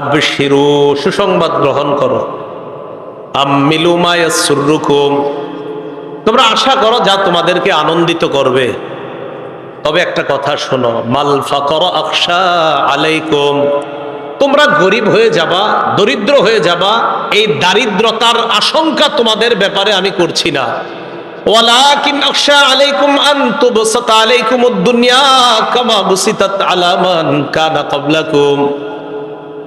আবশিরু, সুসংবাদ গ্রহণ করো। আম্মিলু মা ইয়াসুররুকুম, তোমরা আশা করো যা তোমাদেরকে আনন্দিত করবে। তবে একটা কথা শোনো, মাল ফাকর আখশা আলাইকুম, তোমরা গরিব হয়ে যাবা, দরিদ্র হয়ে যাবা, এই দারিদ্রতার আশঙ্কা তোমাদের ব্যাপারে আমি করছি না। ওয়ালাকিন আখশা আলাইকুম আন তুবসাতা আলাইকুমুদ দুনিয়া কামা বুসিতাত আলা মান কানা ক্বাবলাকুম,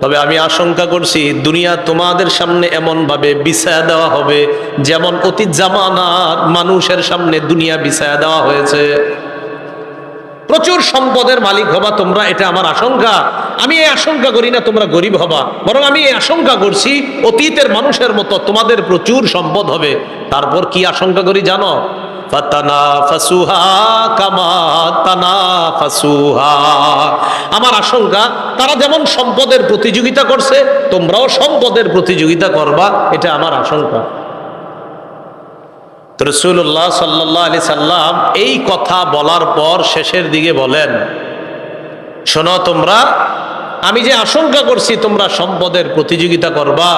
তবে আমি আশঙ্কা করছি দুনিয়া তোমাদের সামনে এমন ভাবে বিছায়া দেওয়া হবে যেমন অতীত জামানার মানুষের সামনে দুনিয়া বিছায়া দেওয়া হয়েছে। প্রচুর সম্পদের মালিক হবা তোমরা, এটা আমার আশঙ্কা। আমি এই আশঙ্কা করি না তোমরা গরিব হবা, বরং আমি এই আশঙ্কা করছি অতীতের মানুষের মতো তোমাদের প্রচুর সম্পদ হবে। তারপর কি আশঙ্কা করি জানো? ফাতানাফাসুহা কামা তানাফাসুহা, আমার আশঙ্কা তারা যেমন সম্পদের প্রতিযোগিতা করছে তোমরাও সম্পদের প্রতিযোগিতা করবা, এটা আমার আশঙ্কা। রাসূলুল্লাহ সাল্লাল্লাহু আলাইহি সাল্লাম এই কথা বলার পর শেষের দিকে বলেন, শোনো তোমরা, আমি যে আশঙ্কা করছি তোমরা সম্পদের প্রতিযোগিতা করবা,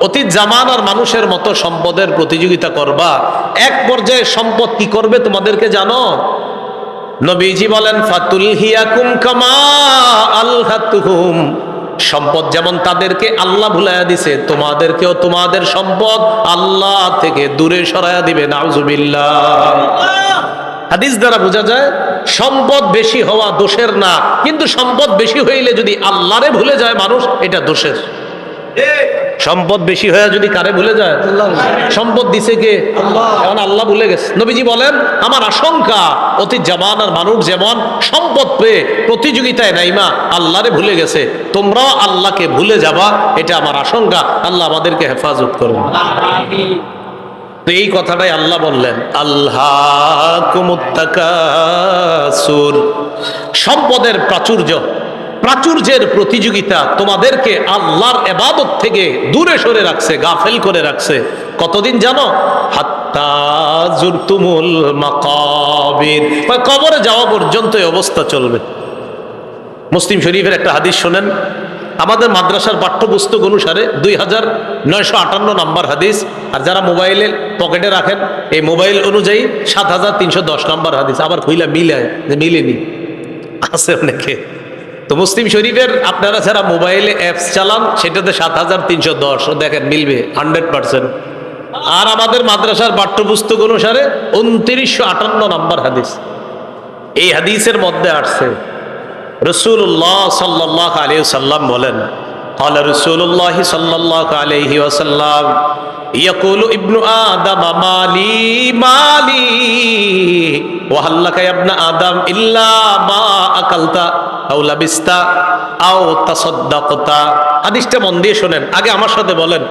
অতীত জামানার মানুষের মতো সম্পদের প্রতিযোগিতা করবা, এক পর্যায়ে সম্পদ কি করবে তোমাদেরকে জানো? নবীজি বলেন, ফাতুলহিয়াকুম কামা আলহাতুহুম, সম্পদ যেমন তাদেরকে আল্লাহ ভুলাইয়া দিছে, তোমাদেরকেও তোমাদের সম্পদ আল্লাহ থেকে দূরে সরাইয়া দিবে। নাউজুবিল্লাহ। হাদিস দ্বারা বোঝা যায় সম্পদ বেশি হওয়া দোষের না, কিন্তু সম্পদ বেশি হইলে যদি আল্লাহরে ভুলে যায় মানুষ, এটা দোষের। সম্পদ বেশি হয়ে যদি কারে ভুলে যায়? সম্পদ দিছে কে? আল্লাহ। এখন আল্লাহ ভুলে গেছে। নবীজি বলেন, আমার আশঙ্কা অতীত জামানার মানুষ যেমন সম্পদ পেয়ে প্রতিযোগিতায় নাইমা আল্লাহরে ভুলে গেছে, তোমরাও আল্লাহকে ভুলে যাবা, এটা আমার আশঙ্কা। আল্লাহ আমাদেরকে হেফাজত করুন। তো এই কথাটাই আল্লাহ বললেন, আল্লাহকুমুত তাকাসুর, সম্পদের প্রাচুর্যের প্রতিযোগিতা তোমাদেরকে আল্লাহর ইবাদত থেকে দূরে সরে রাখছে, গাফেল করে রাখছে। কতদিন জানো? হাত্তা জুরতুমুল মাকাবির, কবরে যাওয়া পর্যন্ত এই অবস্থা চলবে। মুসলিম শরীফের একটা হাদিস শোনেন, আমাদের মাদ্রাসার পাঠ্যপুস্তক অনুসারে 2958 নম্বর হাদিস, আর যারা মোবাইলে পকেটে রাখেন এই মোবাইল অনুযায়ী 7310 নম্বর হাদিস। আবার কইলা মিলায় যে মিলেনি, আছে অনেকে। তো মুসলিম শরীফের আপনারা যারা মোবাইলে অ্যাপস চালান সেটাতে 7310 দেখেন মিলবে 100%। আর আমাদের মাদ্রাসার পাঠ্যপুস্তক অনুসারে 2958 নম্বর হাদিস। এই হাদিসের মধ্যে আসছে রাসূলুল্লাহ সাল্লাল্লাহু আলাইহি ওয়াসাল্লাম বলেন, قال رسول الله صلى الله عليه وسلم يقول ابن آدم مالي مالي وهل لك يا ابن آدم إلا ما أكلت أو لبست أو تصدقت। হাদিসটা মন দিয়ে শুনেন, আগে আমার সাথে বলেন।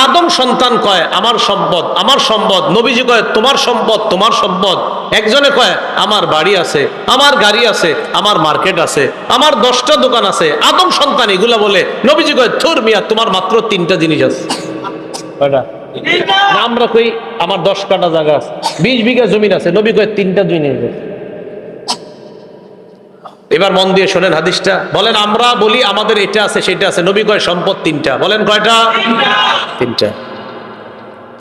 আদম সন্তান কয় আমার সম্পদ, আমার সম্পদ। নবীজি কয় তোমার সম্পদ, তোমার সম্পদ। একজনে কয় আমার বাড়ি আছে, আমার গাড়ি আছে, আমার মার্কেট আছে, আমার 10টা দোকান আছে। আদম সন্তান এগুলা বলে। নবীজি কয় থুর মিয়া, তোমার মাত্র 3টা জিনিস আছে। কয়টা? আমরা কই আমার 10 কাঠা জায়গা আছে, 20 বিঘা জমিন আছে। নবী কয় 3টা জিনিস আছে। এবার মন দিয়ে শোনেন হাদিসটা। বলেন আমরা বলি আমাদের এটা আছে সেটা আছে, নবী কয় সম্পদ 3টা। বলেন কয়টা? 3টা।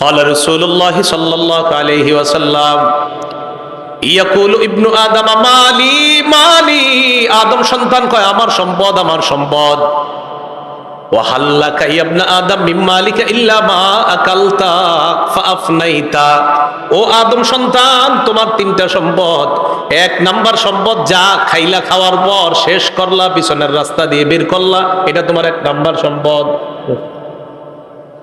قال رسول الله صلى الله عليه وسلم يقول ابن آدم مالي مالي, আদম সন্তান কয় আমার সম্পদ, আমার সম্পদ। وهل لك يا ابن آدم من مالك إلا ما أكلت فأفنيت, ও আদম সন্তান তোমার 3টা সম্পদ। 1 নাম্বার সম্পদ যা খাইলা, খাওয়ার পর শেষ করলা, পিছনের রাস্তা দিয়ে বের করলা, এটা তোমার 1 নাম্বার সম্পদ।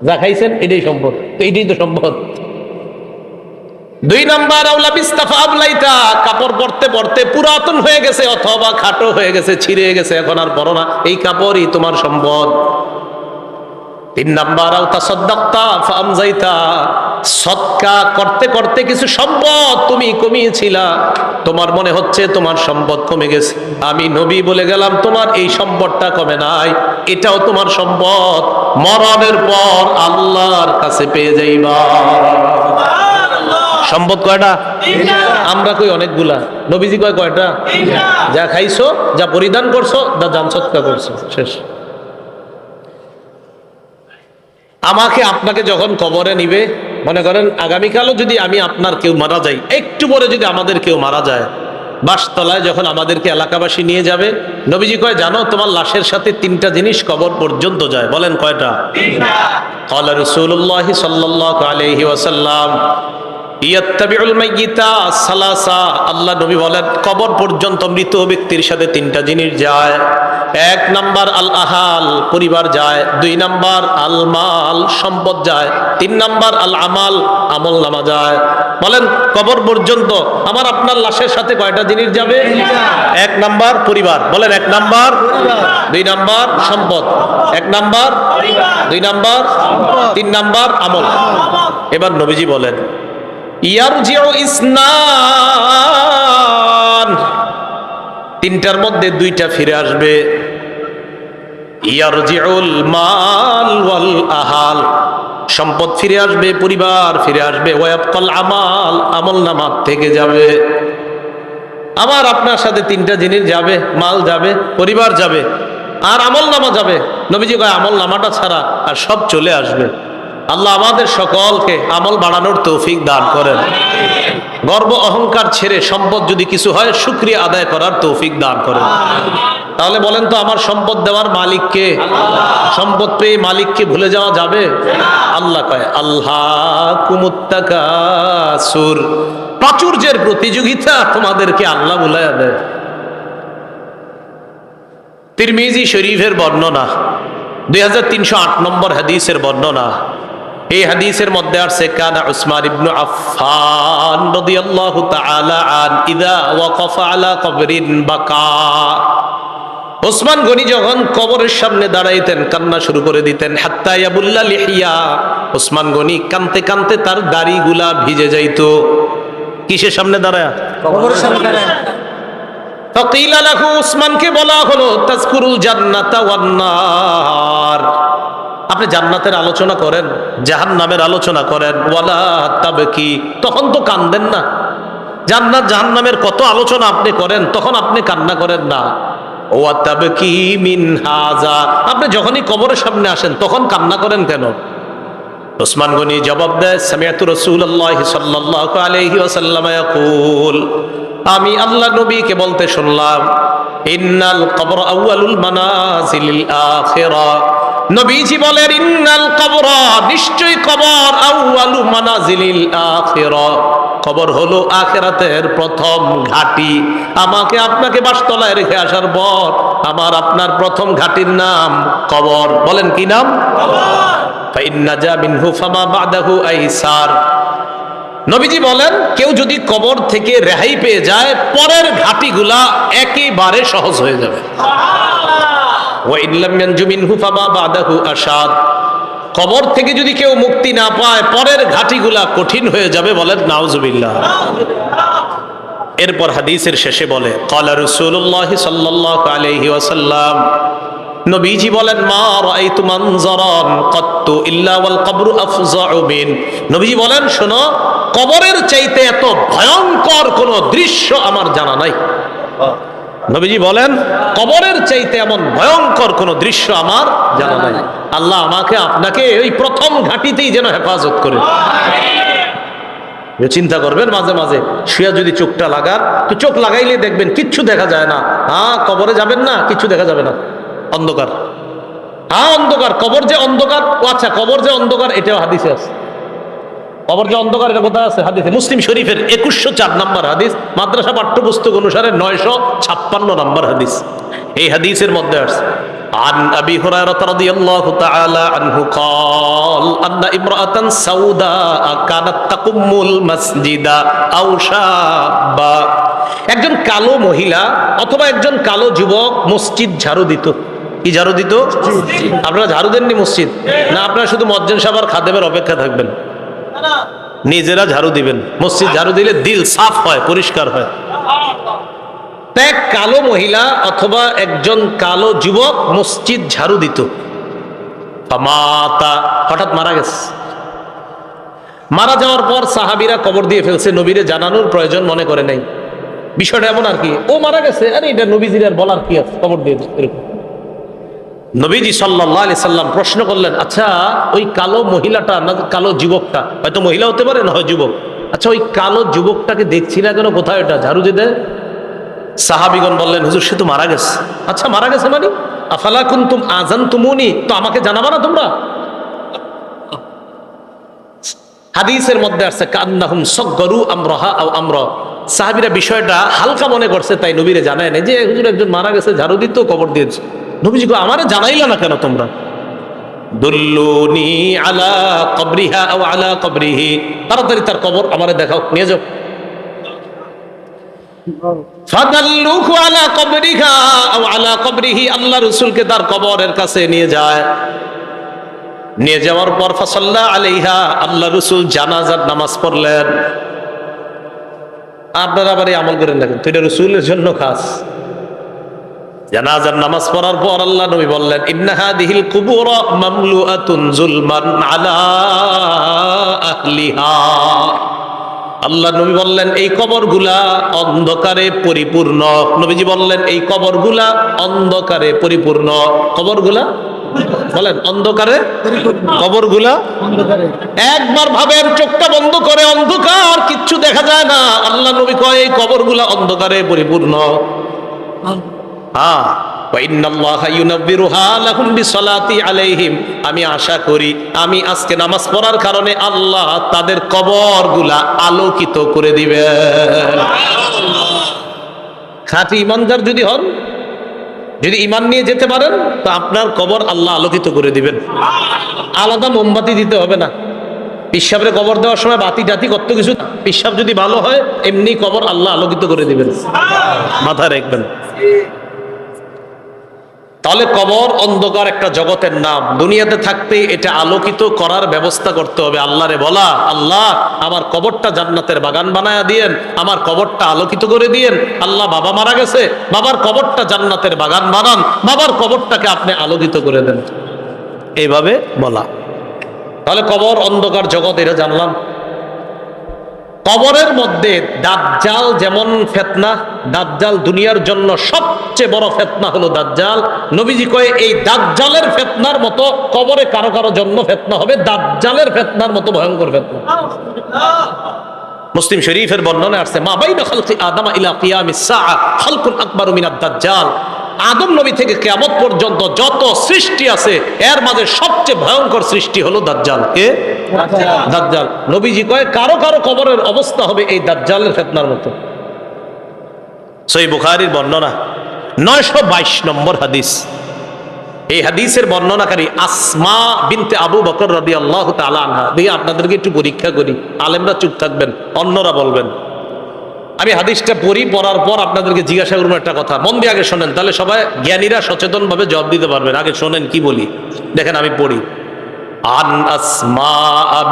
যা খাইছেন এটাই সম্পদ, তো এটাই তো সম্পদ। 2 নাম্বার আউলা বিস্তাফা আবলাইতা, কাপড় পরতে পরতে পুরাতন হয়ে গেছে অথবা খাটো হয়ে গেছে, ছিঁড়ে গেছে, এখন আর পরো না, এই কাপড়ই তোমার সম্পদ। 3 নাম্বার আও তাসাদদাকতা ফাআমজাইতা, সদকা করতে করতে কিছু সম্পদ তুমি কমিয়েছিলা, তোমার মনে হচ্ছে তোমার সম্পদ কমে গেছে। আমি নবী বলে গেলাম তোমার এই সম্পদটা কমে নাই, এটাও তোমার সম্পদ। মরণের পর আল্লাহর কাছে পেয়ে যাইবা। সম্পদ কয়টা? আমরা কই অনেকগুলা, নবীজি কয় কয়টা? যা খাইছো, যা পরিধান করছো, যা জান সৎকা করছো, শেষ। আমাকে আপনাকে যখন কবরে নিবে, মনে করেন আগামীকালও যদি আমি আপনার কেউ মারা যাই, একটু পরে যদি আমাদের কেউ মারা যায়, বাসতলায় যখন আমাদেরকে এলাকাবাসী নিয়ে যাবে, নবীজি কয় জানো তোমার লাশের সাথে তিনটা জিনিস কবর পর্যন্ত যায়। বলেন কয়টা? ক্বালা রাসূলুল্লাহ সাল্লাল্লাহু আলাইহি ওয়াসাল্লাম ইয়াত্তাবিউল মাইয়িতা সালাসা, আল্লাহ নবী বলেন কবর পর্যন্ত মৃত ব্যক্তির সাথে তিনটা জিনিস যায়। এক নাম্বার আল আহাল, পরিবার যায়। দুই নাম্বার আল মাল, সম্পদ যায়। তিন নাম্বার আল আমাল, আমল নামা যায়। বলেন কবর পর্যন্ত আমার আপনার লাশের সাথে কয়টা জিনিস যাবে? এক নাম্বার পরিবার, বলেন এক নাম্বার। দুই নাম্বার সম্পদ, এক নাম্বার। দুই নাম্বার, তিন নাম্বার আমল। এবার নবীজি বলেন ইয়ারজিউ ইসনান, তিনটার মধ্যে দুইটা ফিরে আসবে। ইয়ারজিউল মাল ওয়াল আহাল, সম্পদ ফিরে আসবে, পরিবার ফিরে আসবে। ওয়ায়াবকাল আমাল, আমল নামা থেকে যাবে। আমার আপনার সাথে তিনটা জিনিস যাবে, মাল যাবে, পরিবার যাবে, আর আমল নামা যাবে। নবীজি কয় আমল নামাটা ছাড়া আর সব চলে আসবে। আল্লাহ আমাদের সকলকে আমল বাড়ানোর তৌফিক দান করেন। গর্ব অহংকার ছেড়ে সম্পদ যদি কিছু হয় শুকরিয়া আদায় করার তৌফিক দান করেন। তাহলে বলেন তো আমার সম্পদ দেওয়ার মালিককে? সম্পদ পেয়ে মালিককে ভুলে যাওয়া যাবে? আল্লাহ কয় আল্লাহকুমুত তাকাসুর, প্রাচুর্যের প্রতিযোগিতা তোমাদেরকে আল্লাহ ভুলাইয়া দেয়। তিরমিজি শরীফের বর্ণনা, 2308 নম্বর হাদিসের বর্ণনা। এই হাদিসের মধ্যে আছে কানা উসমান ইবনে আফফান রাদিয়াল্লাহু তাআলা আন ইযা ওয়াকাফা আলা কবরিন বাকা, ওসমান গনি যখন কবরের সামনে দাঁড়াইতেন কান্না শুরু করে দিতেন। হাত্তা ইয়াবুল্লা লিহিয়া, ওসমান গনি কানতে কানতে তার দাড়িগুলা ভিজে যাইতো। কিসের সামনে দাঁড়ায়? কবরের সামনে দাঁড়ায়। ফাকিলা লাহু, ওসমানকে বলা হলো তাজকুরুল জান্নাতা ওয়ান নার, আপনি জান্নাতের আলোচনা করেন, জাহান্নামের আলোচনা করেন। ওয়ালা তাবকি, তখন তো কান্দেন না। জান্নাত জাহান্নামের কত আলোচনা আপনি করেন, তখন আপনি কান্না করেন না। ওয়া তাবকি মিন হাযা, আপনি যখনই কবরের সামনে আসেন তখন কান্না করেন কেন? ওসমান গনি জবাব দেয় সামিআতু রাসূলুল্লাহ সাল্লাল্লাহু আলাইহি ওয়াসাল্লাম ইয়াকুল, আমি আল্লাহ নবীকে বলতে শুনলাম ইন্নাল কবর আউয়ালুল মানাজিলিল আখিরা, নবীজি বলেন ইন্নাল কবর, নিশ্চয়ই কবর, আউয়ালু মানাজিলিল আখিরা, কবর হলো আখিরাতের প্রথম ঘাঁটি। আমাকে আপনাকে বাসতলায় রেখে আসার পর আমার আপনার প্রথম ঘাঁটির নাম কবর। বলেন কি নাম? কবর। ফাইন্না জা মিনহু ফামা বাদাহু আইসার, নবীজি বলেন কেউ যদি কবর থেকে রেহাই পেয়ে যায় পরের ঘাটিগুলা একেবারে সহজ হয়ে যাবে। ওয়া ইল্লাম ইয়ানজু মিনহু ফামা বাদাহু আশাদ, কবর থেকে যদি কেউ মুক্তি না পায় পরের ঘাটিগুলা কঠিন হয়ে যাবে। বলেন নাউজুবিল্লাহ। এরপর হাদিসের শেষে বলে ক্বালা রাসূলুল্লাহ সাল্লাল্লাহু আলাইহি ওয়াসাল্লাম, নবীজি বলেন মা রাআইতু মানজারান কাত্তু ইল্লা ওয়াল কবরু আফজাউ মিন, নবীজি বলেন শোনো, কবরের চাইতে এত ভয়ঙ্কর কোন দৃশ্য আমার জানা নাই। নবীজি বলেন কবরের চাইতে এমন ভয়ঙ্কর কোন দৃশ্য আমার জানা নাই। আল্লাহ আমাকে আপনাকে ওই প্রথম ঘাটিতেই যেন হেফাজত করে। চিন্তা করবেন মাঝে মাঝে শুয়া যদি চোখটা লাগান, তো চোখ লাগাইলে দেখবেন কিচ্ছু দেখা যায় না। হ্যাঁ, কবরে যাবেন না, কিচ্ছু দেখা যাবে না, অন্ধকার। হ্যাঁ অন্ধকার, কবর যে অন্ধকার। ও আচ্ছা, কবর যে অন্ধকার এটাও হাদিসে আছে। কবর যে অন্ধকার এটা কোথায় আছে? হাদিসে। মুসলিম শরীফের 2104 নম্বর হাদিস, মাদ্রাসা পাঠ্যপুস্তক অনুসারে 956 নম্বর হাদিস। এই হাদিসের মধ্যে আছে عن أبي هريرة رضي الله تعالى عنه قال أن امرأة سوداء كانت تقم المسجد أو شابا, একজন কালো মহিলা অথবা একজন কালো যুবক মসজিদ ঝাড়ু দিত। কি ঝাড়ু দিত? আপনারা ঝাড়ু দেননি মসজিদ? না, আপনারা শুধু মুয়াজ্জিন সাহেব আর খাদেমের অপেক্ষা থাকবেন, নিজেরা ঝাড়ু দিবেন। মসজিদ ঝাড়ু দিলে দিল সাফ হয়, পরিষ্কার হয়। এক কালো মহিলা অথবা একজন কালো যুবক মসজিদ ঝাড়ু দিত। হঠাৎ মারা গেছে। মারা যাওয়ার পর সাহাবীরা কবর দিয়ে ফেলছে, নবীরে জানানোর প্রয়োজন মনে করে নাই। বিষয়টা এমন আর কি, ও মারা গেছে, আরে এটা নবীজির আর বলার কি আছে, কবর দিয়ে এরকম। নবীজি সাল্লাল্লাহু আলাইহি সাল্লাম প্রশ্ন করলেন, আচ্ছা ওই কালো মহিলাটা না কালো যুবকটা, হয়তো মহিলা হতে পারে না হয় যুবক, আচ্ছা ওই কালো যুবকটাকে দেখছি না কেন, কোথায় ওটা ঝাড়ু দিয়ে দেয়? সাহাবীগণ বললেন, হুজুর সে তো মারা গেছে। আচ্ছা মারা গেছে মানে? আফালা কুনতুম আযানতুমুনি, তো আমাকে জানাবা না তোমরা? হাদিসের মধ্যে আসছে কান্নাহুম সাগগারু আমরাহা আও আমরা, সাহাবীরা বিষয়টা হালকা মনে করছে, তাই নবীরে জানায় না যে হুজুর একজন মারা গেছে, ঝাড়ু দিত, কবর দিয়েছে। নবীজি কো আমারে জানাইলা না কেন তোমরা? দুল্লুনি আলা কবরিহা আও আলা কবরিহি, তাড়াতাড়ি তার কবর আমারে দেখাও, নিয়ে যাও। ফাদাল্লুহু আলা কবরিহা আও আলা কবরিহি, আল্লাহ রাসূলকে তার কবরের কাছে নিয়ে যায়। নিয়ে যাওয়ার পর ফাসাল্লা আলাইহা, আল্লাহ রাসূল জানাজার নামাজ পড়লেন। আপনারা আবার এই আমল করেন না, তো এটা রাসূলের জন্য খাস। জানাজার নামাজ পড়ার পর আল্লাহ নবী বললেন, ইন্না হাদিহিল কুবুর মামলুআতুন যুলমান আলা আহলিহা। আল্লাহ নবী বললেন এই কবরগুলা অন্ধকারে পরিপূর্ণ। নবীজি বললেন এই কবরগুলা অন্ধকারে পরিপূর্ণ। কবরগুলা বলেন অন্ধকারে, কবরগুলা একবার ভাবেন, চোখটা বন্ধ করে, অন্ধকার, কিচ্ছু দেখা যায় না। আল্লাহ নবী কয় এই কবরগুলা অন্ধকারে পরিপূর্ণ। আমি আশা করি আমি আজকে নামাজ পড়ার কারণে আল্লাহ তাদের কবরগুলা আলোকিত করে দিবে। খাঁটি ইমানদার যদি হন, যদি ইমান নিয়ে যেতে পারেন, তো আপনার কবর আল্লাহ আলোকিত করে দিবেন। আলাদা মোমবাতি দিতে হবে না। পিসাবের কবর দেওয়ার সময় বাতি জাতি কত কিছু, পিসাব যদি ভালো হয় এমনি কবর আল্লাহ আলোকিত করে দিবেন, মাথায় রাখবেন। তাহলে কবর অন্ধকার একটা জগতের নাম, দুনিয়াতে থাকতে এটা আলোকিত করার ব্যবস্থা করতে হবে। আল্লাহরে বলা, আল্লাহ আমার কবরটা জান্নাতের বাগান বানায়া দিয়েন, আমার কবরটা আলোকিত করে দিয়েন। আল্লাহ বাবা মারা গেছে, বাবার কবরটা জান্নাতের বাগান বানান, বাবার কবরটাকে আপনি আলোকিত করে দেন, এইভাবে বলা। তাহলে কবর অন্ধকার জগৎ, এটা জানলাম। কবরের মধ্যে দাজ্জাল যেমন ফিতনা, দাজ্জাল দুনিয়ার জন্য সবচেয়ে বড় ফিতনা হলো দাজ্জাল। নবীজি কয় এই দাজ্জালের ফিতনার মতো কবরে কারো কারো জন্য ফিতনা হবে, দাজ্জালের ফিতনার মতো ভয়ঙ্কর ফিতনা। মুসলিম শরীফের বর্ণনায় আসছে, মা বাইনা খালকি আদম ইলা কিয়ামিস সাআ খালকুন আকবারু মিনাদ দাজ্জাল। আদম নবী থেকে কিয়ামত পর্যন্ত যত সৃষ্টি আছে এর মাঝে সবচেয়ে ভয়ঙ্কর সৃষ্টি হলো দাজ্জাল। কে? দাজ্জাল। নবীজি কয় কারো কারো কবরের অবস্থা হবে এই দাজ্জালের ফিতনার মতো। সহিহ বুখারীর বর্ণনা 922 নম্বর হাদিস। এই হাদিসের বর্ণনাকারী আসমা বিনতে আবু বকর রাদিয়াল্লাহু তাআলা আনহা। দেখি আপনাদেরকে একটু পরীক্ষা করি, আলেমরা চুপ থাকবেন, অন্যরা বলবেন। আমি হাদিসটা পড়ার পর আপনাদেরকে জিজ্ঞাসা করবো একটা কথা, মন দিয়ে আগে শোনেন, তাহলে সবাই জ্ঞানীরা সচেতন ভাবে জবাব দিতে পারবেন। আগে শোনেন কি বলি, দেখেন আমি পড়ি। আন আসমা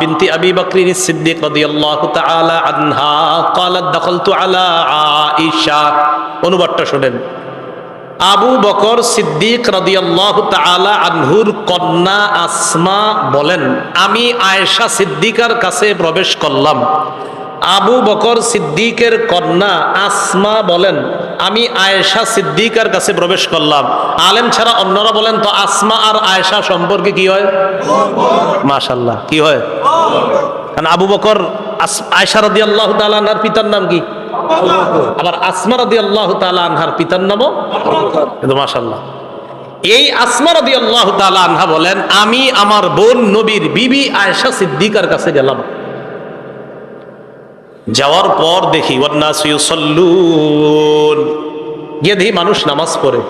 বিনতি আবি বকর সিদ্দিক রাদিয়াল্লাহু তাআলা আনহা ক্বালাত দাখালতু আলা আয়েশা। অনুবাদটা শোনেন। আবু বকর সিদ্দিক রাদিয়াল্লাহু তাআলা আনহুর কন্যা আসমা বলেন, আমি আয়েশা সিদ্দিকার কাছে প্রবেশ করলাম। আবু বকর সিদ্দিকের কন্যা আসমা বলেন, আমি আয়েশা সিদ্দিকার কাছে প্রবেশ করলাম। আলেম ছাড়া অন্যরা বলেন তো আসমা আর আয়েশা সম্পর্কে কি হয়? মাশাআল্লাহ, কি হয়? কারণ আবু বকর আয়েশা রাদিয়াল্লাহু তাআলা আনহার পিতার নাম কি? আবার আসমা রাদিয়াল্লাহু তাআলা আনহার পিতার নামও কিন্তু মাশাআল্লাহ। এই আসমা রাদিয়াল্লাহু তাআলা আনহা বলেন, আমি আমার বোন নবীর বিবি আয়েশা সিদ্দিকার কাছে গেলাম। যাওয়ার পর দেখি ওয়ান্নাসু ইউসাল্লুন, গিয়ে দেখি মানুষ নামাজ পড়ে।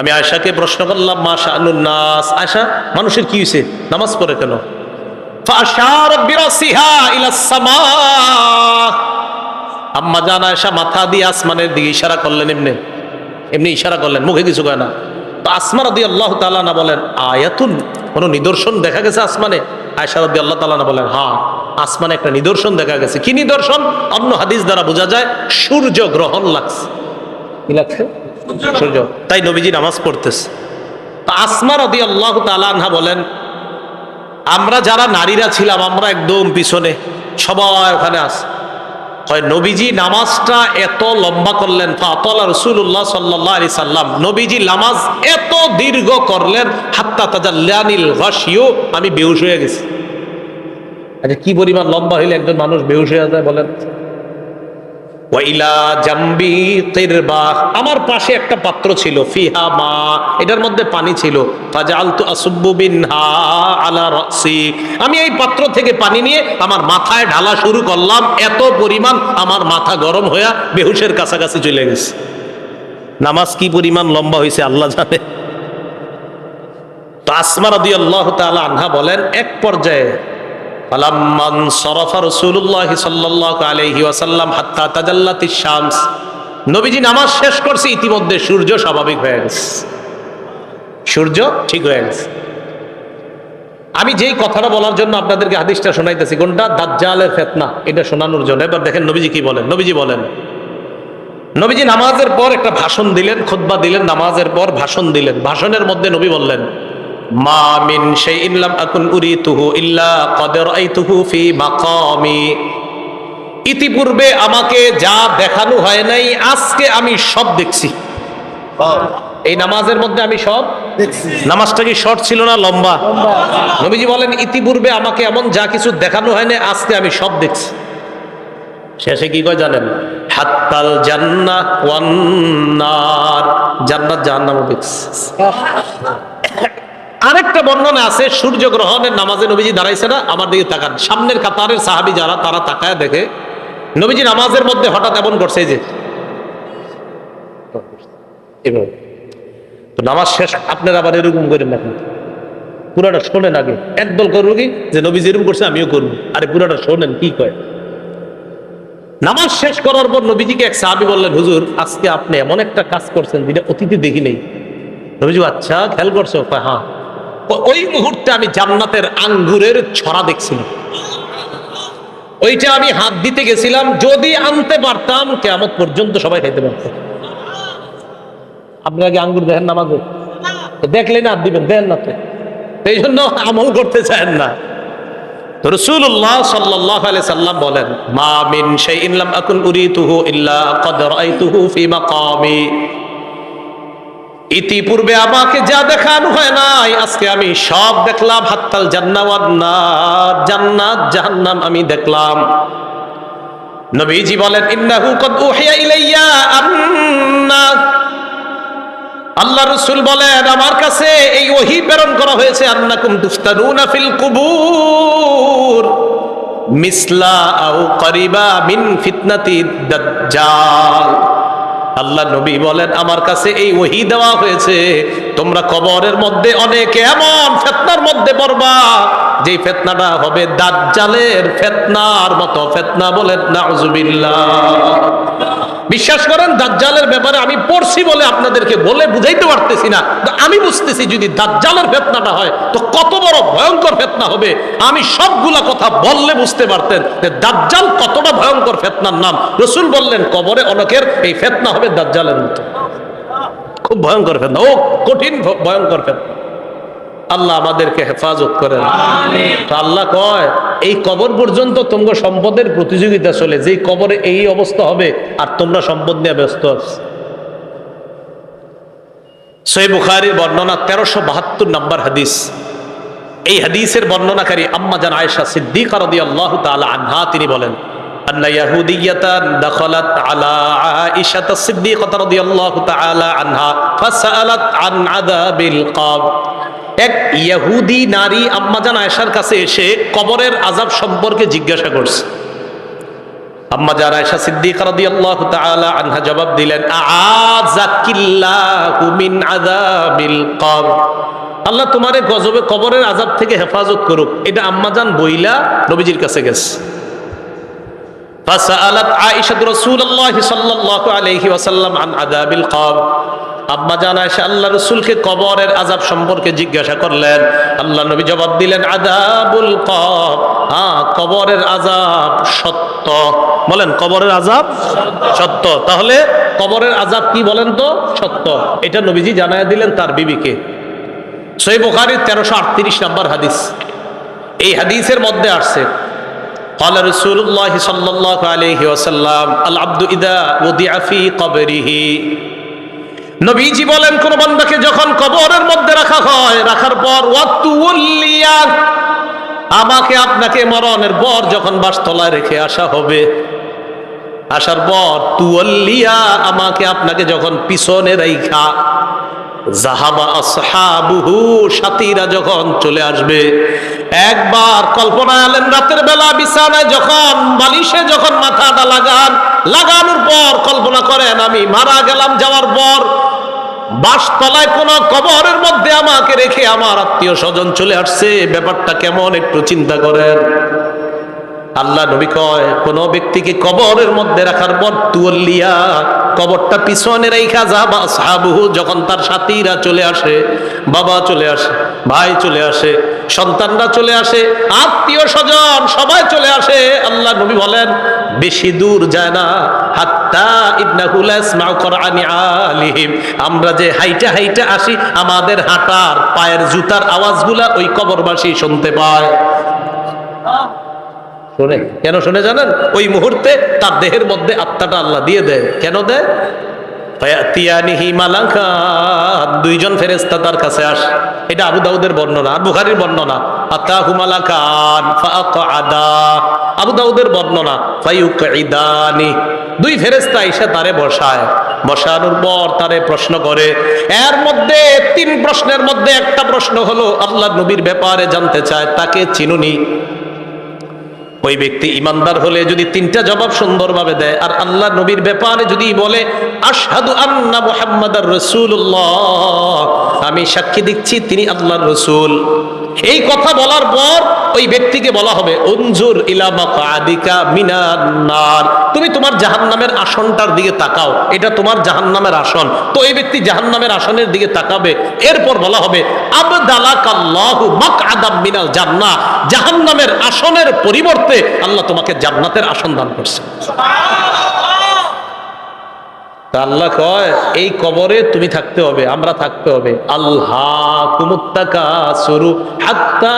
আমি আয়েশাকে প্রশ্ন করলাম, মা শাআনুন নাস, আয়েশা মানুষের কি হয়েছে, নামাজ পড়ে কেন? ফাআশারাত বিরাসিহা ইলাস সামা। আম্মা জান আয়েশা মাথা দিয়ে আসমানের দিকে ইশারা করলেন, এমনি ইশারা করলেন, মুখে কিছু কয় না। তো আসমা রাদিয়াল্লাহু তাআলা না বলেন, আয়াতুন, কোন নিদর্শন দেখা গেছে আসমানে? আয়েশা রাদিয়াল্লাহু তাআলা না বলেন, হ্যাঁ আসমানে একটা নিদর্শন দেখা গেছে। কি নিদর্শন? অন্য হাদিস দ্বারা বোঝা যায় সূর্য গ্রহণ লাগছে। কি লাগছে? সূর্য। তাই নবীজি নামাজ পড়তেছে। তো আসমা রাদিয়াল্লাহু তাআলা আনহা বলেন, আমরা যারা নারীরা ছিলাম আমরা একদম পিছনে, সবাই ওখানে আছে। হয় নবীজি নামাজটা এত লম্বা করলেন, ফাতালা রাসূলুল্লাহ সাল্লাল্লাহু আলাইহি সাল্লাম, নবীজি নামাজ এত দীর্ঘ করলেন, হাত্তা তাজাল্লানিল গাশিয়ু, আমি বেহুশ হয়ে গেছি। আচ্ছা, কি পরিমাণ লম্বা হইলে একজন মানুষ বেহুশ হয়ে যায় বলেন? ওয়াইলা জাম্বি কিরবা, আমার পাশে একটা পাত্র ছিল, ফিহা মা, এটার মধ্যে পানি ছিল, ফাজালতু আসুব্বু বিনহা আলা রাসি, আমি এই পাত্র থেকে পানি নিয়ে আমার মাথায় ঢালা শুরু করলাম, এত পরিমাণ আমার মাথা গরম হয়ে বেহুশের কাছাকাছি চলে গেছে। নামাজ কি পরিমাণ লম্বা হয়েছে আল্লাহ জানে। তো আসমা রাদিয়াল্লাহু তাআলা আনহা বলেন, এক পর্যায়ে ফালাম্মান সরাফা রাসূলুল্লাহ সাল্লাল্লাহু আলাইহি ওয়াসাল্লাম হাত্তা তাজাল্লাতিশ শামস, নবীজি নামাজ শেষ করছে, ইতিমধ্যে সূর্য স্বাভাবিক হয়ে গেছে, সূর্য ঠিক হয়ে গেছে। আমি যেই কথাটা বলার জন্য আপনাদেরকে হাদিসটা শোনাইতেছি, কোনটা? দাজ্জালের ফিতনা, এটা শোনানোর জন্য। এবার দেখেন নবীজি কি বলেন। নবীজি বলেন, নবীজি নামাজের পর একটা ভাষণ দিলেন, খুতবা দিলেন, নামাজের পর ভাষণ দিলেন। ভাষণের মধ্যে নবী বললেন, মা মিন শাইইন লাম আকুন উরিতুহু ইল্লা ক্বাদ রাআইতুহু ফি মাকামি, ইতিপূর্বে আমাকে যা দেখানো হয় নাই, আজকে আমি সব দেখছি। এই নামাজের মধ্যে আমি সব দেখছি। নামাজটা কি শর্ট ছিল না লম্বা? নবীজি বলেন, ইতিপূর্বে আমাকে এমন যা কিছু দেখানো হয় না, আজকে আমি সব দেখছি। শেষে কি কয় জানেন? হাত্তাল জান্নাহ ওয়ান নার, জান্নাত জাহান্নামও দেখছি। আরেকটা বর্ণনা আছে, সূর্য গ্রহণের নামাজে নবীজি দাঁড়াইছে না, আমার দিকে তাকান, সামনের কাতারের সাহাবী যারা, তারা তাকায় দেখে নবীজি নামাজের মধ্যে হঠাৎ এমন করছে যে এভাবে। তো নামাজ শেষ, আপনারা আবার এরকম করেন না, পুরাটা শোনেন আগে। একদল করবো কি যে নবীজি এরকম করছে আমিও করবো, আরে পুরাটা শোনেন কি কয়। নামাজ শেষ করার পর নবীজিকে এক সাহাবী বললেন, হুজুর আজকে আপনি এমন একটা কাজ করছেন যেটা অতীতে দেখি নেই। নবীজি, আচ্ছা খেয়াল করছো? হ্যাঁ। ওই মুহূর্তে আমি জান্নাতের আঙ্গুরের ছড়া দেখছিলাম, ওইটা আমি হাত দিতে গেছিলাম, যদি আনতে পারতাম কিয়ামত পর্যন্ত সবাই খাইতে পারত। আপনারা কি আঙ্গুর দেখেন নামাজে? দেখলেন হাত দিবেন, দেন না তো, এই জন্য আমল করতে চান না। রাসূলুল্লাহ সাল্লাল্লাহু আলাইহি সাল্লাম বলেন, মা মিন শাইইন লাম আকুন উরিতুহু ইল্লা ক্বাদ রাআইতুহু ফি মাকামি, ইতিপূর্বে আমাকে যা দেখানো হয় নাই, আজকে আমি সব দেখলাম। হাত্তাল জান্নাহ ওয়ান নার, জান্নাত জাহান্নাম আমি দেখলাম। নবীজি বলেন, ইন্নাহু ক্বাদ উহিয়া ইলাইয়া আন্না, আল্লাহ রাসূল বলেন, আমার কাছে এই ওহী প্রেরণ করা হয়েছে, আন্নাকুম তুফতানুনা ফিল কুবুর মিসলা আও করিবা মিন ফিতনাতি দাজ্জাল। আল্লাহ নবী বলেন, আমার কাছে এই ওহী দেওয়া হয়েছে, তোমরা কবরের মধ্যে অনেকে এমন ফিতনার মধ্যে পড়বা, যে ফিতনাটা হবে দাজ্জালের ফিতনার মতো ফিতনা। বলেন নাউজুবিল্লাহ। বিশ্বাস করেন, দাজ্জালের ব্যাপারে আমি পড়ছি বলে আপনাদেরকে বলে বুঝাইতে পারতেছি না, আমি বুঝতেছি যদি দাজ্জালের ফিতনাটা হয় তো কত বড় ভয়ঙ্কর ফিতনা হবে। আমি সবগুলা কথা বললে বুঝতে পারতেন যে দাজ্জাল কতটা ভয়ঙ্কর ফিতনার নাম। রাসূল বললেন, কবরে অনেকের এই ফিতনা হবে দাজ্জালের মতো, খুব ভয়ঙ্কর ফিতনা, ও কঠিন ভয়ঙ্কর ফিতনা। আল্লাহ আমাদেরকে হেফাজত করেন। তো আল্লাহ কয়, এই কবর পর্যন্ত তোমরা সম্পদের প্রতিযোগিতা চলে, যেই কবরে এই অবস্থা হবে আর তোমরা সম্পদ নিয়ে ব্যস্ত আছো। সহিহ বুখারীর বর্ণনা 1372 নম্বর হাদিস। এই হাদিসের বর্ণনাকারী আম্মা জান আয়েশা সিদ্দিকা রাদিয়াল্লাহু তাআলা আনহা, তিনি বলেন, আন্না ইয়াহুদিয়াতান দাখালাত আলা আয়েশা সিদ্দিকা রাদিয়াল্লাহু তাআলা আনহা ফাসালাত আন আযাবিল কবর। এক ইহুদি নারী আম্মাজান আয়েশার কাছে এসে কবরের আযাব সম্পর্কে জিজ্ঞাসা করছে। আম্মাজান আয়েশা সিদ্দিকা রাদিয়াল্লাহু তাআলা আনহা জবাব দিলেন, আযাকিল্লাহু মিন আযাবিল কবর, আল্লাহ তোমারে গজবে কবরের আযাব থেকে হেফাজত করুক। এটা আম্মাজান বইলা নবীজির কাছে গেছে। ফাসালাত আয়েশা রাসূলুল্লাহ সাল্লাল্লাহু আলাইহি ওয়াসাল্লাম আন আযাবিল কবর। আম্মা জান আয়েশা আল্লাহ রাসূলকে কবরের আযাব সম্পর্কে জিজ্ঞাসা করলেন। আল্লাহ নবী জবাব দিলেন, আযাবুল কবর, হ্যাঁ কবরের আযাব সত্য। বলেন কবরের আযাব সত্য। তাহলে কবরের আযাব কি বলেন তো? সত্য। এটা নবীজি জানায়া দিলেন তার বিবিকে। সহিহ বুখারীর 1338 নম্বর হাদিস। এই হাদিসের মধ্যে আসছে, قال رسول الله صلى الله عليه وسلم العبد إذا وضع في قبره নবীজি বলেন কোন বান্দাকে যখন কবরের মধ্যে রাখা হয়, রাখার পর ওয়াতুল্লিয়া, আমাকে আপনাকে মরণের পর যখন বাসতলায় রেখে আসা হবে, আসার পর তুল্লিয়া, আমাকে আপনাকে যখন পিছনে রাইখা জাহাবা আসহাবুহু, সাথীরা যখন চলে আসবে, একবার কল্পনায় আলেন রাতের বেলা বিছানায় যখন বালিশে যখন মাথাটা লাগানোর পর কল্পনা করেন আমি মারা গেলাম, যাওয়ার পর বাসতলায় কোন কবরের মধ্যে আমাকে রেখে আমার আত্মীয় স্বজন চলে আসছে, ব্যাপারটা কেমন একটু চিন্তা করেন। আল্লাহ নবী কয় কোন ব্যক্তিকে কবরের মধ্যে রাখার পর তুল্লিয়া, কবরটা পিছনে রাইখা যাবা সাহাবুহু, যখন তার সাথীরা চলে আসে, বাবা চলে আসে, ভাই চলে আসে, সন্তানরা চলে আসে, আত্মীয় স্বজন সবাই চলে আসে, আল্লাহ নবী বলেন বেশি দূর যায় না, হাত্তা ইন্নাহু লা ইয়াসমাউ কুরআনি আলিহিম, আমরা যে হাইটা হাইটা আসি, আমাদের হাঁটার পায়ের জুতার আওয়াজগুলা ওই কবরবাসী শুনতে পায়। শোনে কেন? শুনে জানেন? ওই মুহূর্তে তার দেহের মধ্যে আত্মাটা আল্লাহ দিয়ে দেয়। কেন দেয়? ফায়াতিয়ানিহি মালাকান, দুইজন ফেরেশতা তার কাছে আসে। এটা আবু দাউদের বর্ণনা আর বুখারীর বর্ণনা। আতাহু মালাকান ফাআকআদা, আবু দাউদের বর্ণনা ফায়ুকঈদানি, দুই ফেরেশতা এসে তারে বসায়, বসানোর পর তারে প্রশ্ন করে। এর মধ্যে তিন প্রশ্নের মধ্যে একটা প্রশ্ন হলো আল্লাহর নবীর ব্যাপারে জানতে চায়, তাকে চিনুনি? ওই ব্যক্তি ইমানদার হলে যদি তিনটা জবাব সুন্দরভাবে দেয়, আর আল্লাহ নবীর ব্যাপারে যদি বলে আশহাদু আন্না মুহাম্মাদার রাসূলুল্লাহ, আমি সাক্ষী দিচ্ছি তিনি আল্লাহর রাসূল, এই কথা বলার পর ওই ব্যক্তিকে বলা হবে উনজুর ইলা মাকআদিকা মিনান নার, তুমি তোমার জাহান্নামের আসনটার দিকে তাকাও, এটা তোমার জাহান্নামের আসন। তো এই ব্যক্তি জাহান্নামের আসনের দিকে তাকাবে, এরপর বলা হবে আবদালাকাল্লাহু মাকআদাম মিনাল জান্নাহ, জাহান্নামের আসনের পরিবর্তে আল্লাহ তোমাকে জান্নাতের আসন দান করছে। আল্লাহ কয় এই কবরে তুমি থাকতে হবে, আমরা থাকতে হবে। আল্লাহকুমুত তাকাসুরু হাত্তা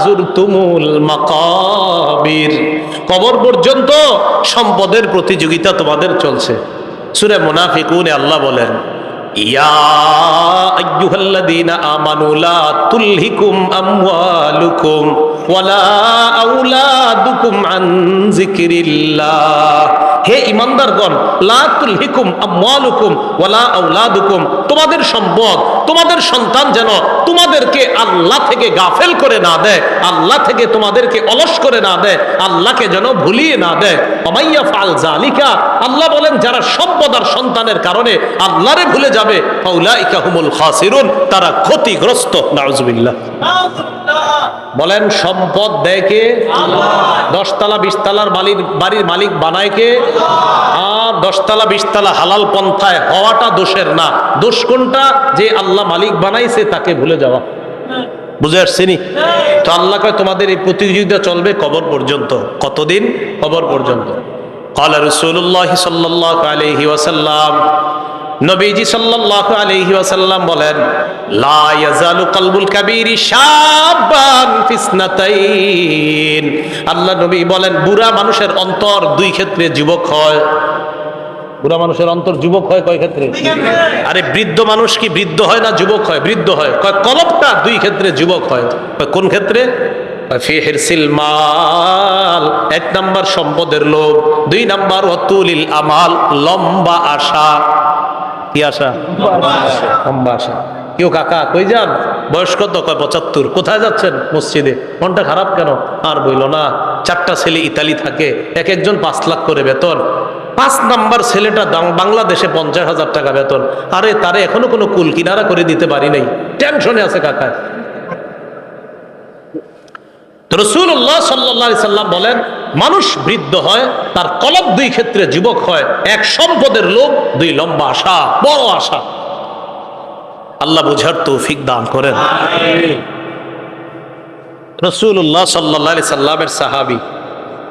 যুরতুমুল মাকাবির, কবর পর্যন্ত সম্পদের প্রতিযোগিতা তোমাদের চলছে। সূরা মুনাফিকুনে আল্লাহ বলেন ইয়া আইয়ুহাল্লাযীনা আমানু লা তুলহিকুম আমওয়ালুকুম ওয়ালা আওলাদুকুম আন যিকরিল্লাহ, হে ঈমানদারগণ, লা তুলহিকুম আমওয়ালুকুম ওয়ালা আওলাদুকুম, তোমাদের সম্পদ, তোমাদের সন্তান যেন তোমাদেরকে আল্লাহ থেকে গাফেল করে না দেয়, আল্লাহ থেকে তোমাদেরকে অলস করে না দেয়, আল্লাহকে যেন ভুলিয়ে না দেয়। ওমাইয়া ফাল যালিকা, আল্লাহ বলেন যারা সম্পদ আর সন্তানের কারণে আল্লাহরে ভুলে যাবে, ফাউলাইকা হুমুল খাসিরুন, তারা ক্ষতিগ্রস্ত। নাউজুবিল্লাহ। বলেন সম্পদ দেয় কে? আল্লাহ। 10 তলা 20 তলার বাড়ির মালিক বানায় কে? আর 10 তলা 20 তলা হালাল পন্থায় হওয়াটা দোষের না, দোষ কোনটা? যে আল্লাহ মালিক বানাইছে তাকে ভুলে যাওয়া। বুঝে আসছেনি? তো আল্লাহ কয় তোমাদের এই প্রতিযোগিতা চলবে কবর পর্যন্ত। কতদিন? কবর পর্যন্ত। ক্বালা রাসূলুল্লাহ সাল্লাল্লাহু আলাইহি ওয়াসাল্লাম, নবীজি সাল্লাল্লাহু আলাইহি ওয়াসাল্লাম বলেন লা ইয়াজালু কলবুল কাবীরি শাবান ফিসনাতাইন, আল্লাহ নবী বলেন বুড়া মানুষের অন্তর দুই ক্ষেত্রে যুবক হয়। বুড়া মানুষের অন্তর যুবক হয় কয় ক্ষেত্রে? আরে বৃদ্ধ মানুষ কি বৃদ্ধ হয় না যুবক হয়? বৃদ্ধ হয়। কয় কলবটা দুই ক্ষেত্রে যুবক হয়। কোন ক্ষেত্রে? ফি হিরসিল মাল, 1 নাম্বার সম্পদের লোভ, 2 নাম্বার ওয়াতুলিল আমাল, লম্বা আশা। কি আশা? লম্বা আশা। কেউ কাকা কই যান? বয়স কত? কয় 75। কোথায় যাচ্ছেন? মসজিদে। মনটা খারাপ কেন? আর বইল না, 4টা ছেলে ইতালি থাকে, এক একজন 5 লাখ করে বেতন। 5 নাম্বার ছেলেটা বাংলাদেশে 50,000 টাকা বেতন। আরে তারে এখনো কোনো কুল কিনারা করে দিতে পারি নাই, টেনশনে আছে কাকা। রাসূলুল্লাহ সাল্লাল্লাহু আলাইহি সাল্লাম বলেন মানুষ বৃদ্ধ হয়, তার কলব দুই ক্ষেত্রে যুবক হয়। 1 সম্পদের লোভ, 2 লম্বা আশা, বড় আশা। আল্লাহ বুঝার তৌফিক দান করেন। রাসূলুল্লাহ সাল্লাল্লাহু আলাইহি সাল্লামের সাহাবী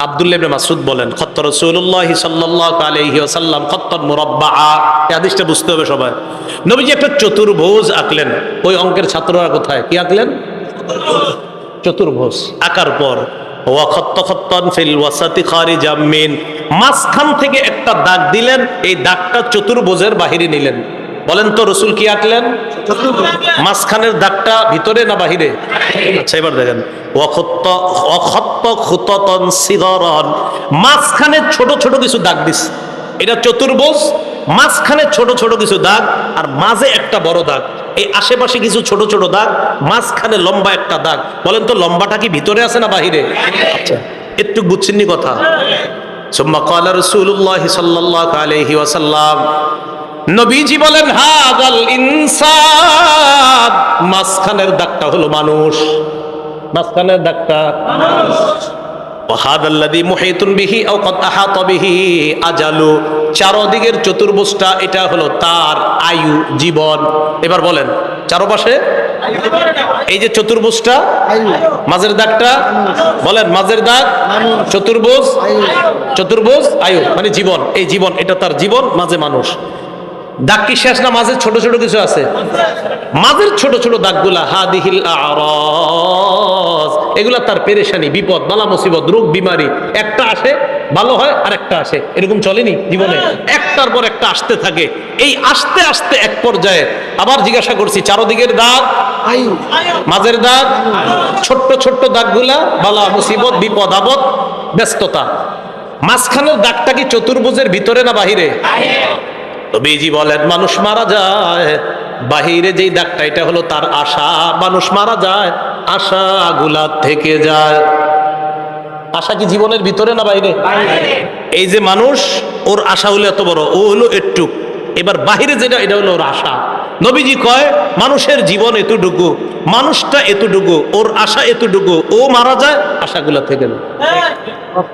আব্দুল্লাহ ইবনে মাসউদ বলেন খত্ত রাসূলুল্লাহ সাল্লাল্লাহু আলাইহি ওয়াসাল্লাম খত্তান মুরাব্বাআ, এই হাদিসটা বুঝতে হবে সবাই। নবীজি একটা চতুর্ভুজ আঁকলেন। ওই অঙ্কের ছাত্ররা কোথায়? কি আঁকলেন? চতুর্ভুজ আঁকার পর ওয়া খাত্তা খাত্তান ফিল ওয়াসাতি খারিজাম মিন, মাঝখান থেকে একটা দাগ দিলেন, এই দাগটা চতুর্ভুজের বাহিরে নিলেন। বলেন তো রসুল কি আঁকলেন? মাঝখানের দাগটা ভিতরে না বাহিরে? আচ্ছা এবার দেখেন, মাঝখানে ছোট ছোট কিছু দাগ দিস, এটা চতুর্ভুজ, মাঝখানে ছোট ছোট কিছু দাগ আর মাঝে একটা বড় দাগ, এই আশেপাশে কিছু ছোট ছোট দাগ, মাঝখানে লম্বা একটা দাগ। বলেন তো লম্বাটা কি ভিতরে আছে না বাহিরে? আচ্ছা একটু বুঝছেন নি কথা? সুম্মা ক্বালা রাসূলুল্লাহ সাল্লাল্লাহু আলাইহি ওয়াসাল্লাম, নবীজি বলেন হাযাল ইনসান, মাঝখানের দাগটা হলো মানুষ, মাঝখানের দাগটা মানুষ। ওয়াহাদাল্লাযী মুহীতুন বিহি আও ক্বাদ আহাতা বিহি আজালু, চারদিকের চতুর্ভুজটা এটা হলো তার আয়ু, জীবন। এবার বলেন চারপাশে এই যে চতুর্ভুজটা, মাঝের দাগটা বলেন, মাঝের দাগ চতুর্ভুজ, চতুর্ভুজ আয়ু মানে জীবন, এই জীবন এটা তার জীবন, মাঝে মানুষ। দাগ কি শেষ না মাঝে ছোট ছোট কিছু আছে? মাঝের ছোট ছোট দাগগুলা হাদিহিল আরাজ, এগুলা তার পেরেশানি, বিপদ, বালা মুসিবত, রোগ বিমারি, একটা আসে ভালো হয় আর একটা আসে, এরকম চলেনি জীবনে? একটার পর একটা আসতে থাকে, এই আসতে আসতে এক পর্যায়ে আবার জিজ্ঞাসা করছি, চারদিকের দাগ মাঝের দাগ, ছোট্ট ছোট্ট দাগগুলা বালা মুসিবত, বিপদ আপদ, ব্যস্ততা। মাঝখানের দাগটা কি চতুর্ভুজের ভিতরে না বাহিরে? নবীজি বলেন মানুষ মারা যায়, বাহিরে যেই দাগটা এটা হলো তার আশা, মানুষ মারা যায় আশাগুলা থেকে যায়। আশা কি জীবনের ভিতরে না বাইরে? এই যে মানুষ, ওর আশা হলো এত বড়, ও হলো একটু, এবার বাহিরে যেটা এটা হলো ওর আশা। নবীজি কয় মানুষের জীবন এতটুকু, মানুষটা এতটুকু, ওর আশা এতটুকু, ও মারা যায় আশাগুলা থেকে।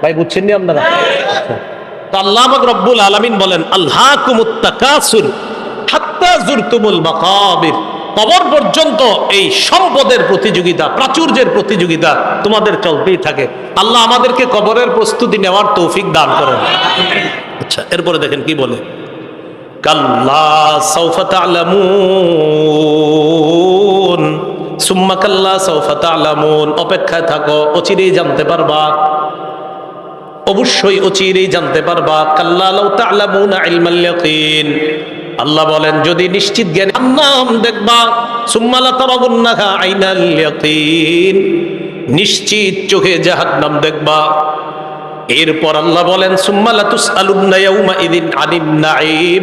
ভাই বুঝছেন নি আপনারা? তো আল্লাহ পাক রব্বুল আলামিন বলেন আলহাকুমুত তাকাসুর হাত্তা জুরতুমুল মাকাবির, কবর পর্যন্ত এই সম্পদের প্রতিযোগিতা, প্রাচুর্যের প্রতিযোগিতা তোমাদের চলতেই থাকে। আল্লাহ আমাদেরকে কবরের প্রস্তুতি নেওয়ার তৌফিক দান করেন। আচ্ছা এরপরে দেখেন কি বলে, কাল্লা সাউফা তা'লামুন সুম্মা কাল্লা সাউফা তা'লামুন, অপেক্ষায় থাকো, অচিরেই জানতে পারবা, অবশ্যই অচিরেই জানতে পারবা। কাল্লা লাউ তা'লামুনা ইলমাল ইয়াকিন, আল্লাহ বলেন যদি নিশ্চিত জ্ঞান নাম দেখবা, সুম্মা লা তারাবুন্নাহা আইনাল ইয়াকিন, নিশ্চিত চোখে জাহান্নাম দেখবা। এরপর আল্লাহ বলেন সুম্মা লা তুসআলুন্না ইয়াউমা ইযিন আনিন নাঈম,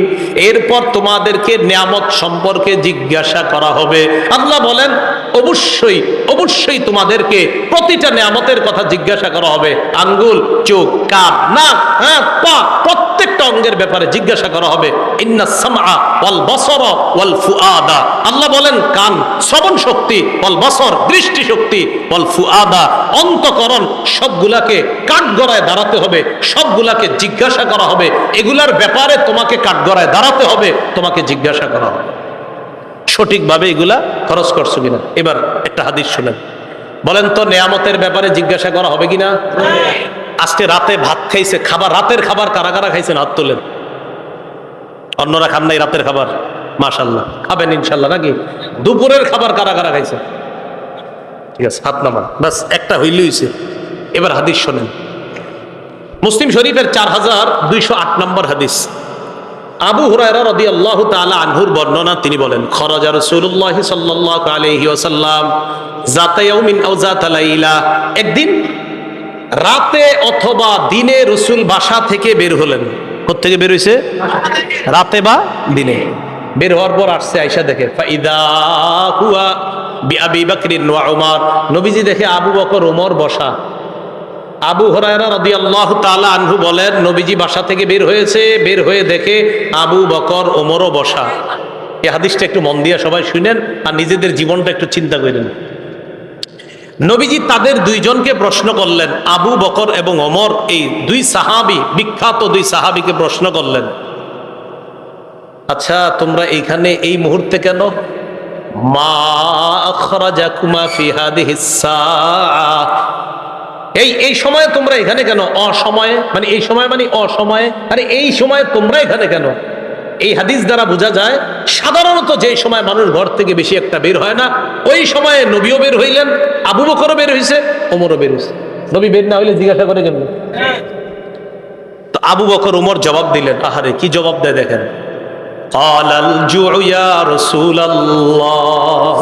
এরপর তোমাদেরকে নিয়ামত সম্পর্কে জিজ্ঞাসা করা হবে। আল্লাহ বলেন অবশ্যই অবশ্যই তোমাদেরকে প্রতিটা নিয়ামতের কথা জিজ্ঞাসা করা হবে, আঙ্গুল, চোখ, কান, নাক, হাত, পা, প্রত্যেকটা অঙ্গের ব্যাপারে জিজ্ঞাসা করা হবে। ইন্নাস সামআ ওয়াল বাসারা ওয়াল ফুআদা, আল্লাহ বলেন কান শ্রবণ শক্তি, ওয়াল বাসর দৃষ্টি শক্তি, ওয়াল ফুআদা অন্তঃকরণ, সবগুলাকে কাঠগড়ায় দাঁড়াতে হবে, সবগুলাকে জিজ্ঞাসা করা হবে, এগুলার ব্যাপারে তোমাকে কাঠগড়ায় দাঁড়াতে হবে, তোমাকে জিজ্ঞাসা করা হবে সঠিকভাবে এগুলা খরচ করছো কিনা। এবার একটা হাদিস শুনেন, বলেন তো নেয়ামতের ব্যাপারে জিজ্ঞাসা করা হবে কিনা? আজকে রাতে ভাত খাইছে, খাবার, রাতের খাবার কারা কারা খাইছেন হাত তোলেন। অন্যরা খান নাই রাতের খাবার? মাশাআল্লাহ, খাবেন ইনশাআল্লাহ নাকি? দুপুরের খাবার কারা কারা খাইছেন? ঠিক আছে হাত নামান, বাস একটা হইলে হইছে। এবার হাদিস শোনেন, মুসলিম শরীফের 4208 নম্বর হাদিস, আবু হুরায়রা রাদিয়াল্লাহু তাআলা আনহুর বর্ণনা, তিনি বলেন খরাজা রাসূলুল্লাহ সাল্লাল্লাহু আলাইহি ওয়াসাল্লাম যাতা ইয়াউমিন আও যাতা লাইলা, একদিন রাতে অথবা দিনে রাসূল বাসা থেকে বের হলেন। কোথা থেকে বের হইছে? রাতে বা দিনে। বের হওয়ার পর আসছে, আয়েশা দেখে ফাইদা হুয়া বিআবি বকরিন ওয়া উমর, নবীজি দেখে আবু বকর ওমর বসা। আবু হুরায়রা রাদিয়াল্লাহু তাআলা আনহু বলেন নবীজি বাসা থেকে বের হয়েছে, বের হয়ে দেখে আবু বকর ওমরও বসা। এই হাদিসটা একটু মন দিয়ে সবাই শুনেন আর নিজেদের জীবনটা একটু চিন্তা করেন। নবীজি তাদের দুইজনকে প্রশ্ন করলেন, আবু বকর এবং ওমর, এই দুই সাহাবী, বিখ্যাত দুই সাহাবীকে প্রশ্ন করলেন, আচ্ছা তোমরা এইখানে এই মুহূর্তে কেন? মা আখরাজাকুমা ফি হাদিহিস সাআ, এই সময়ে তোমরা এখানে কেন? অসময়ে মানে এই সময় মানে অসময়ে, আরে এই সময়ে তোমরা এখানে কেন? এই হাদিস দ্বারা বোঝা যায় সাধারণত যে সময় মানুষ ঘর থেকে বেশি একটা বের হয় না, ওই সময়ে নবীও বের হইলেন, আবু বকরও বের হইছে, ওমরও বের হইছে। এই সময় নবী বের না হইলে জিজ্ঞাসা করে কেন? তো আবু বকর উমর জবাব দিলেন, আহারে কি জবাব দেয় দেখেন, ক্বালাল জুউ ইয়া রাসূলুল্লাহ,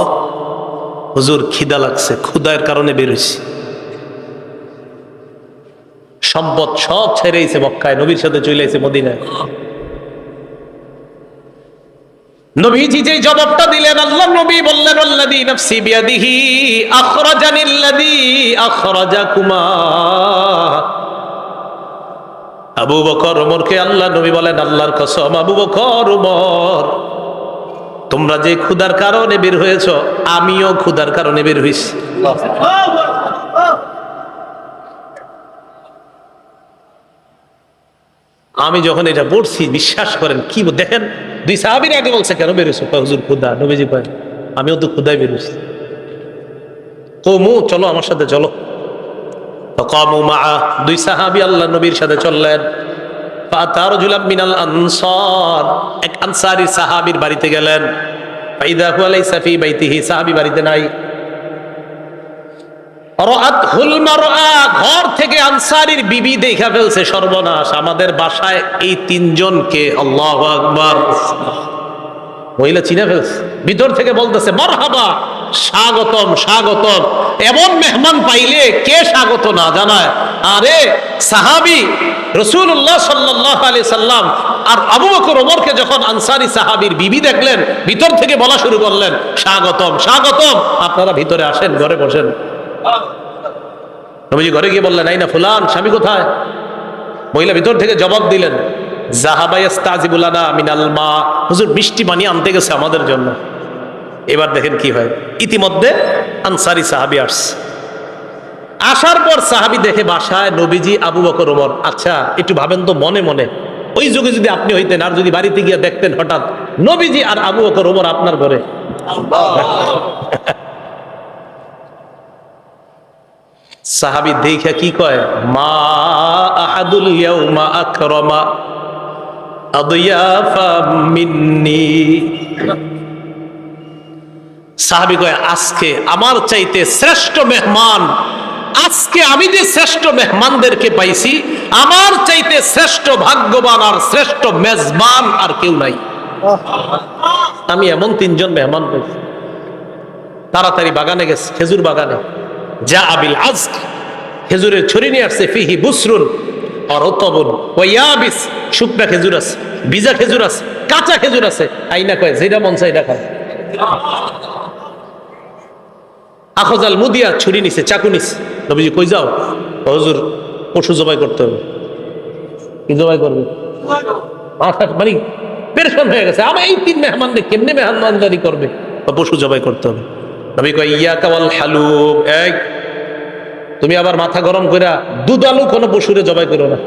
হুজুর খিদা লাগছে, ক্ষুধার কারণে বের হইছি। সম্পদ সব ছেড়েছে মক্কায়, নবীর সাথে চলে আইছে মদিনায়। নবীজি যে জবাবটা দিলেন, আল্লাহ নবী বললেন, আল্লাযী নাফসি বিয়াদিহি আখরাজানিল্লাযী আখরাজাকুমা। আবু বকর ওমরকে আল্লাহ নবী বলেন, আল্লাহর কসম আবু বকর ওমর, তোমরা যে ক্ষুধার কারণে বের হয়েছ, আমিও ক্ষুধার কারণে বের হইছি। আমি যখন এটা পড়ছি, বিশ্বাস করেন কি দেখেন, দুই সাহাবীর আগে বলছে কেন বেরোছো? হুজুর ক্ষুধা। নবীজি কয় আমিও তো ক্ষুধায় বেরোছি। কমু চলো আমার সাথে চলো। কামু মাআ, দুই সাহাবী আল্লাহ নবীর সাথে চললেন। ফাতা রাজুলাম মিনাল আনসার, এক আনসারী সাহাবীর বাড়িতে গেলেন। ফাইদা হুয়া লাইসা ফি বাইতিহি, সাহাবী বাড়িতে নাই। রাআতহুল মারআ, ঘর থেকে আনসারীর বিবি দেখা ফেলছে, সর্বনাশ, আমাদের বাসায় এই তিনজনকে। আল্লাহু আকবার। মহিলা চিনে ফেলছে, ভিতর থেকে বলতেছে মারহাবা, স্বাগতম স্বাগতম। এমন মেহমান পাইলে কে স্বাগত না জানায়? আরে সাহাবী রাসূলুল্লাহ সাল্লাল্লাহু আলাইহি সাল্লাম আর আবু বকর ওমরকে যখন আনসারী সাহাবীর বিবি দেখলেন, ভিতর থেকে বলা শুরু করলেন স্বাগতম স্বাগতম, আপনারা ভিতরে আসেন, ঘরে বসেন। নবীজি ঘরে গিয়ে বললেন, আইনা ফুলান, স্বামী কোথায়? মহিলা ভিতর থেকে জবাব দিলেন, যাহাবা ইস্তাজিবু লানা মিনাল মা, হুজুর মিষ্টি পানি আনতে গেছে আমাদের জন্য। এবার দেখেন কি হয়, ইতিমধ্যে আনসারী সাহাবী আসছে। আসার পর সাহাবী দেখে বাসায় নবীজি, আবু বকর ওমর। আচ্ছা একটু ভাবেন তো মনে মনে, ওই যুগে যদি আপনি হইতেন আর যদি বাড়িতে গিয়ে দেখতেন হঠাৎ নবীজি আর আবু বকর ওমর আপনার ঘরে। সাহাবী দেখে কি কয়, মা আহাদুল ইয়াউমা আকরামা আদিয়াফা মিন্নি। সাহাবী কয় আজকে আমার চাইতে শ্রেষ্ঠ মেহমান, আজকে আমি যে শ্রেষ্ঠ মেহমানদেরকে পাইছি, আমার চাইতে শ্রেষ্ঠ ভাগ্যবান আর শ্রেষ্ঠ মেজবান আর কেউ নাই। আমি এমন তিনজন মেহমান পাইছি। তাড়াতাড়ি বাগানে গেছে, খেজুর বাগানে। যা আবিল আজক, খেজুরের ছড়ি নিয়ে আসছে। ফিহি বুসরুন আর রতবুন ওয়া ইয়াবিস, শুকনা খেজুর আছে, ভিজা খেজুর আছে, কাঁচা খেজুর আছে। আইনা কয় যেটা মন চায় এটা খাও। আখজাল মুদিয়া, ছুরি নিছে, চাকু নিছে। নবীজি কই যাও? হুজুর পশু জবাই করতে হবে। কি জবাই করবে? মানে পেরেশান হয়ে গেছে, আমি এই তিন মেহমানদের কেমনে মেহমানদারি করবে? পশু জবাই করতে হবে। নবী কয় ইয়াকা ওয়াল হালুব, এই তুমি আবার মাথা গরম কইরা দুধ আলু কোনো পশুরে জবাই করো না।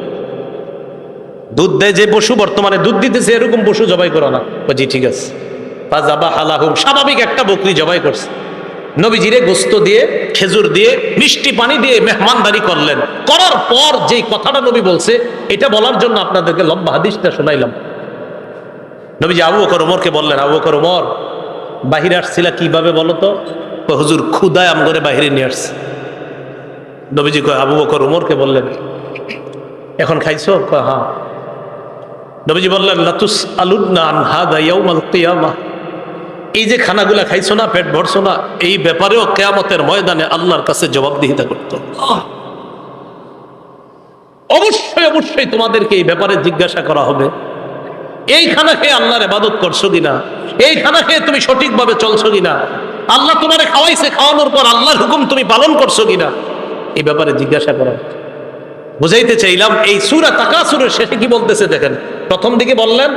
দুধ দেয় যে পশু, বর্তমানে দুধ দিতেছে এরকম পশু জবাই করো না। জি ঠিক আছে। ফাজাবা হালাহুম, স্বাভাবিক একটা বকরি জবাই করছে। নবীজিরে গোস্ত দিয়ে, খেজুর দিয়ে, মিষ্টি পানি দিয়ে মেহমানদারি করলেন। করার পর যেই কথাটা নবী বলছে, এটা বলার জন্য আপনাদেরকে লম্বা হাদিসটা শোনাইলাম। নবীজি আবু বকর ওমরকে বললেন, আবু বকর ওমর বাহিরে আসছিলা কিভাবে বলো তো? হুজুর ক্ষুধায় আম করে বাহিরে নিয়ে আসছে। নবীজি কয় আবু বকর ওমরকে বললেন, এখন খাইছো? কয় হ্যাঁ। নবীজি বললেন লাতুস আলুদনা আন হাদা ইয়াউমাল কিয়ামাহ, এই যে খানাগুলা খাইছো না, পেট ভরছো না, এই ব্যাপারেও কিয়ামতের ময়দানে আল্লাহর কাছে জবাবদিহিতা করতে হবে। অবশ্যই অবশ্যই তোমাদেরকে এই ব্যাপারে জিজ্ঞাসা করা হবে। এই খানা খেয়ে আল্লাহর ইবাদত করছো কিনা, এই খানা খেয়ে তুমি সঠিকভাবে চলছো কিনা, আল্লাহ তোমারে খাওয়াইছে, খাওয়ানোর পর আল্লাহর হুকুম তুমি পালন করছো কিনা, এই ব্যাপারে জিজ্ঞাসা করা। বুঝাইতে চাইলাম, এই সূরা তাকাসুরের শেষে কি বলতেছে দেখেন। প্রথম দিকে বললেন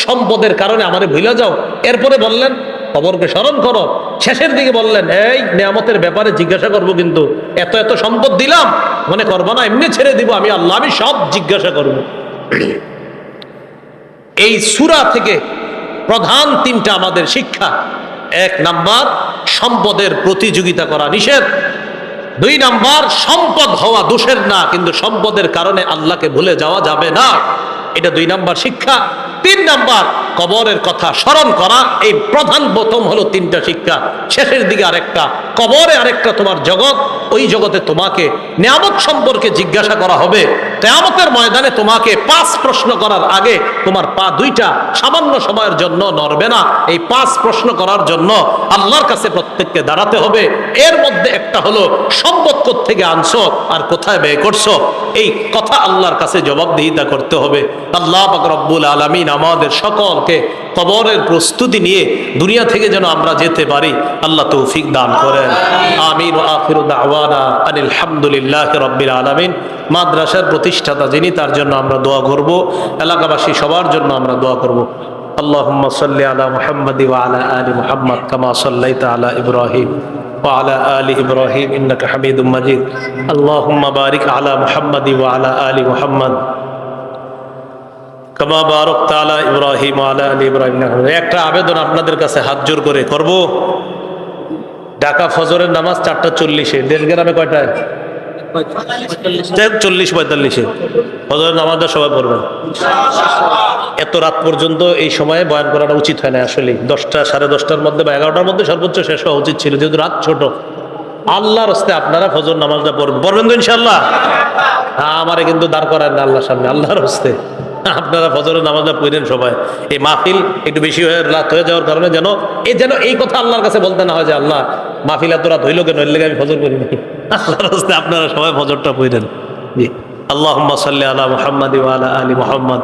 সম্পদের কারণে আমারে ভুলে যাও, এরপরে বললেন কবরকে স্মরণ করো, শেষের দিকে বললেন এই নিয়ামতের ব্যাপারে জিজ্ঞাসা করবো, কিন্তু এত এত সম্পদ দিলাম মনে করবো না এমনি ছেড়ে দিব আমি আল্লাহ, আমি সব জিজ্ঞাসা করব। এই সূরা থেকে প্রধান তিনটা আমাদের শিক্ষা। এক নাম্বার, সম্পদের প্রতিযোগিতা করা নিষেধ। দুই নাম্বার, সম্পদ হওয়া দোষের না, কিন্তু সম্পদের কারণে আল্লাহকে ভুলে যাওয়া যাবে না, এটা দুই নাম্বার শিক্ষা। তিন নাম্বার, কবরের কথা স্মরণ করা। এই প্রধান প্রথম হলো তিনটা শিক্ষা, শেষের দিকে আরেকটা, কবরে আরেকটা তোমার জগৎ, ওই জগতে তোমাকে নিয়ামত সম্পর্কে জিজ্ঞাসা করা হবে। কিয়ামতের ময়দানে তোমাকে 5 প্রশ্ন করার আগে তোমার পা দুইটা সামান্য সময়ের জন্য নড়বে না। এই 5 প্রশ্ন করার জন্য আল্লাহর কাছে প্রত্যেককে দাঁড়াতে হবে। এর মধ্যে একটা হলো সম্পদ কোত্থেকে আনছো আর কোথায় ব্যয় করছো, এই কথা আল্লাহর কাছে জবাবদিহিতা করতে হবে। আল্লাহ পাক রব্বুল আলামিন আমাদের সকলকে কবরের প্রস্তুতি নিয়ে দুনিয়া থেকে যেন আমরা যেতে পারি, আল্লাহ তৌফিক দান করেন। আমিন ওয়া আখিরু দাওয়ানা আনিল হামদুলিল্লাহি রাব্বিল আলামিন। মাদ্রাসার প্রতিষ্ঠাতা যিনি, তার জন্য আমরা দোয়া করব, এলাকাবাসী সবার জন্য আমরা দোয়া করব। আল্লাহুম্মা সাল্লি আলা মুহাম্মাদি ওয়া আলা আলি মুহাম্মাদ কামা সাল্লাইতা আলা ইব্রাহিম ওয়া আলা আলি ইব্রাহিম ইন্নাকা হামিদুম মাজিদ। আল্লাহুম্মা বারিক আলা মুহাম্মাদি ওয়া আলা আলি মুহাম্মাদ কামা বারাকতা আলা ইব্রাহিম ওয়া আলা আলি ইব্রাহিম। একটা আবেদন আপনাদের কাছে হাত জোর করে করব। ঢাকা ফজরের নামাজ 4:40-এ, দেশগ্রামে কয়টায়? 40-45-এ ফজরের নামাজটা সবাই পড়বেন। এত রাত পর্যন্ত এই সময়ে বয়ান করাটা উচিত হয় না আসলে। 10টা, 10:30টার মধ্যে বা 11টার মধ্যে সর্বোচ্চ শেষ হওয়া উচিত ছিল, যেহেতু রাত ছোট। আল্লাহর রাস্তায় আপনারা ফজর নামাজটা পড়বেন তো ইনশাআল্লাহ। হ্যাঁ, আমারে কিন্তু দাঁড় করায় না আল্লাহর সামনে, আল্লাহর রাস্তায় আপনারা ফজরের নামাজটা পড়েন সবাই। এই মাহফিল একটু বেশি হয়ে রাত হয়ে যাওয়ার কারণে যেন এই কথা আল্লাহর কাছে বলতে না হয় যে আল্লাহ মাহফিল এত রাত হইল কেন, এর লেগে আমি ফজর করি নাকি। আল্লাহর রাস্তায় আপনারা সবাই ফজরটা পড়েন। জি, আল্লাহুম্মা সাল্লি আলা মুহাম্মাদি ওয়া আলা আলি মুহাম্মাদ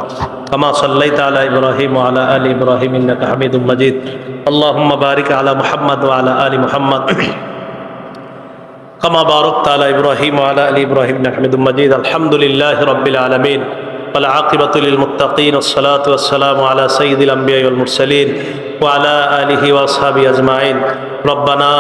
কামা সাল্লাইতা আলা ইব্রাহিম ওয়া আলা আলি ইব্রাহিম ইন্নাকা হামিদুম মাজিদ। আল্লাহুম্মা বারিক আলা মুহাম্মাদ ওয়া আলা আলি মুহাম্মাদ কামা বারাকতা আলা ইব্রাহিম ওয়া আলা আলি ইব্রাহিম ইন্নাকা হামিদুম মাজিদ। আলহামদুলিল্লাহি রাব্বিল আলামিন ওয়াল আকিবাতু লিল মুত্তাকিন ওয়াসসালাতু ওয়াসসালামু আলা সাইয়্যিদিল আমবিয়া ওয়াল মুরসালিন ওয়া আলা আলিহি ওয়া আসহাবিহি আজমাইন। রব্বানা